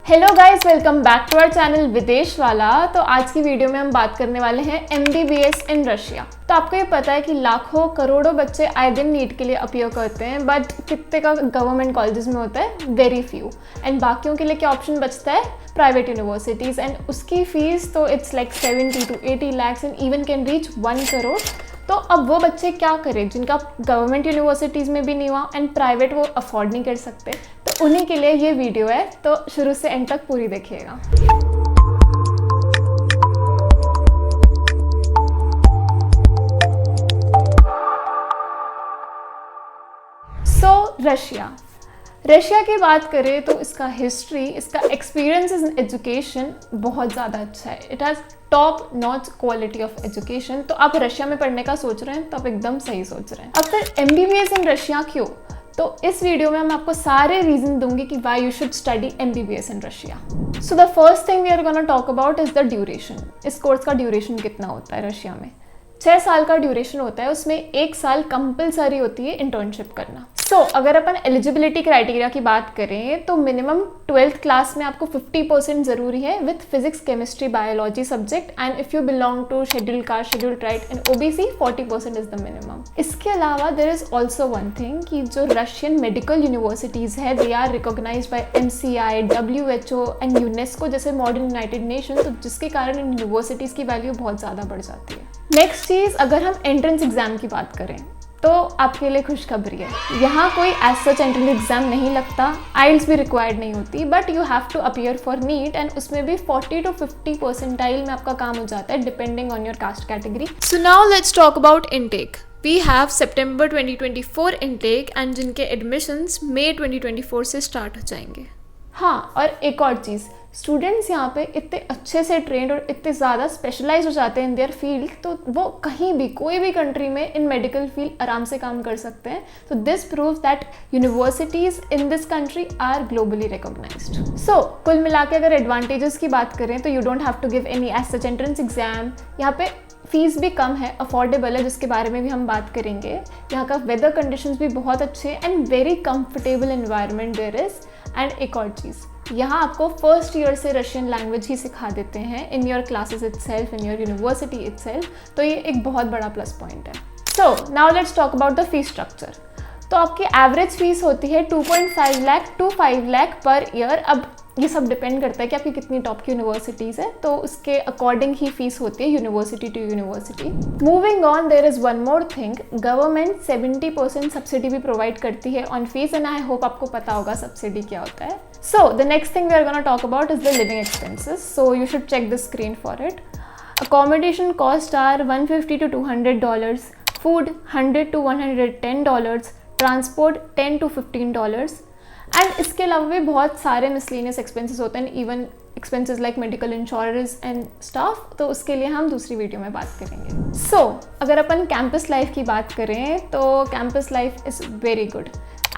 Hello guys, welcome back to our channel Videsh Wala. तो आज की वीडियो में हम बात करने वाले हैं MBBS इन रशिया। तो आपको ये पता है कि लाखों करोड़ों बच्चे आए दिन नीट के लिए अपीयर करते हैं, बट कितने का गवर्नमेंट कॉलेजेस में होता है? Very few. एंड बाकियों के लिए क्या ऑप्शन बचता है? Private universities. एंड उसकी फ़ीस तो it's like 70 to 80 lakhs and even can reach 1 crore. तो अब वो बच्चे क्या करें जिनका गवर्नमेंट यूनिवर्सिटीज़ में भी नहीं हुआ एंड प्राइवेट वो अफोर्ड नहीं कर सकते? तो उन्हीं के लिए ये वीडियो है, तो शुरू से एंड तक पूरी देखिएगा। रशिया की बात करें तो इसका हिस्ट्री, इसका एक्सपीरियंस इन एजुकेशन बहुत ज़्यादा अच्छा है। It has top notch quality of education. तो आप रशिया में पढ़ने का सोच रहे हैं तो आप एकदम सही सोच रहे हैं। अब फिर MBBS इन रशिया क्यों? तो इस वीडियो में मैं आपको सारे रीजन दूंगी कि why you should study MBBS in Russia. So the first thing we are gonna talk about is the duration. इस कोर्स का ड्यूरेशन कितना होता है रशिया में? 6 साल का ड्यूरेशन होता है, उसमें 1 साल कंपलसरी होती है इंटर्नशिप करना। अगर अपन एलिजिबिलिटी क्राइटेरिया की बात करें तो मिनिमम 12th क्लास में आपको 50% ज़रूरी है with physics, chemistry, biology subject. And if you belong to schedule caste, schedule tribe and OBC 40% is the minimum. इसके अलावा there is also one thing कि जो रशियन मेडिकल यूनिवर्सिटीज़ है they are recognised by MCI, WHO and UNESCO जैसे modern united nation, तो जिसके कारण इन universities की वैल्यू बहुत ज़्यादा बढ़ जाती है। नेक्स्ट चीज़, अगर हम एंट्रेंस एग्ज़ाम की बात करें तो आपके लिए खुशखबरी है, यहाँ कोई एज सच एंट्रेंस एग्जाम नहीं लगता, IELTS भी रिक्वायर्ड नहीं होती, but you have to appear for NEET and उसमें भी 40 to 50 परसेंटाइल में आपका काम हो जाता है depending on your caste category. So now let's talk about intake. We have September 2024 intake and जिनके एडमिशन्स May 2024 से स्टार्ट हो जाएंगे। हाँ, और एक और चीज़, स्टूडेंट्स यहाँ पे इतने अच्छे से ट्रेंड और इतने ज़्यादा स्पेशलाइज हो जाते हैं इन देयर फील्ड, तो वो कहीं भी कोई भी कंट्री में इन मेडिकल फील्ड आराम से काम कर सकते हैं। तो this proves that universities in this country are globally recognised. So कुल मिला के अगर एडवांटेजेस की बात करें तो you don't have to give any as such entrance exam. यहाँ पे फीस भी कम है, अफोर्डेबल है, जिसके बारे में भी हम बात करेंगे। यहाँ का वेदर कंडीशंस भी बहुत अच्छे and very comfortable environment there is. And एक और चीज़, यहाँ आपको फर्स्ट ईयर से रशियन लैंग्वेज ही सिखा देते हैं in your classes itself, in your university itself, तो ये एक बहुत बड़ा प्लस पॉइंट है। So now let's talk about the fees structure. तो आपकी एवरेज फीस होती है 2.5 lakh to 5 lakh per year. अब ये सब डिपेंड करता है कि आपकी कितनी टॉप की यूनिवर्सिटीज़ है, तो उसके अकॉर्डिंग ही फीस होती है university to university. Moving on, there is one more thing, government 70% subsidy भी प्रोवाइड करती है on fees and I hope आपको पता होगा सब्सिडी क्या होता है। So the next thing we are gonna talk about is the living expenses. So you should check the screen for it. Accommodation cost are $150 to $200, food $100 to $110, transport $10 to $15 and इसके अलावा भी बहुत सारे miscellaneous expenses होते हैं, even expenses like medical insurance and staff, तो उसके लिए हम दूसरी वीडियो में बात करेंगे। अगर अपन कैंपस लाइफ की बात करें तो campus life is very good.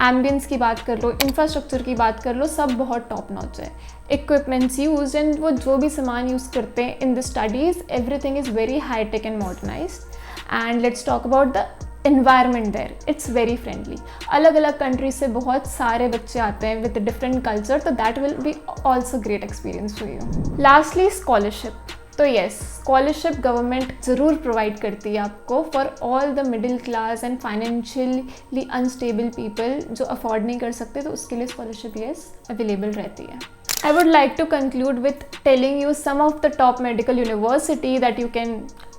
Ambience की बात कर लो, इंफ्रास्ट्रक्चर की बात कर लो, सब बहुत टॉप नॉच है। इक्विपमेंट्स यूज एंड वो जो भी सामान यूज़ करते हैं in the studies, everything is very high tech and modernised. And let's talk about the environment there, it's very friendly. अलग अलग कंट्रीज से बहुत सारे बच्चे आते हैं विद डिफरेंट कल्चर, तो that will be also great experience for you. Lastly scholarship. तो येस, स्कॉलरशिप गवर्नमेंट ज़रूर प्रोवाइड करती है आपको for all the middle class and financially unstable people जो अफोर्ड नहीं कर सकते, तो उसके लिए स्कॉलरशिप येस अवेलेबल रहती है। I would like to conclude with telling you some of the top medical university that you can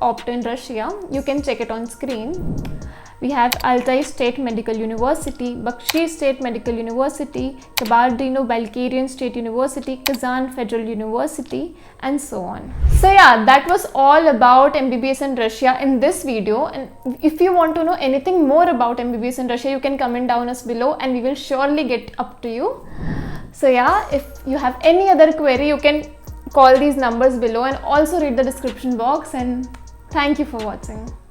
opt in Russia. You can check it on screen. We have Altai State Medical University, Bakshi State Medical University, Kabardino-Balkarian State University, Kazan Federal University, and so on. So yeah, that was all about MBBS in Russia in this video. And if you want to know anything more about MBBS in Russia, you can comment down us below and we will surely get up to you. So yeah, if you have any other query, you can call these numbers below and also read the description box. And thank you for watching.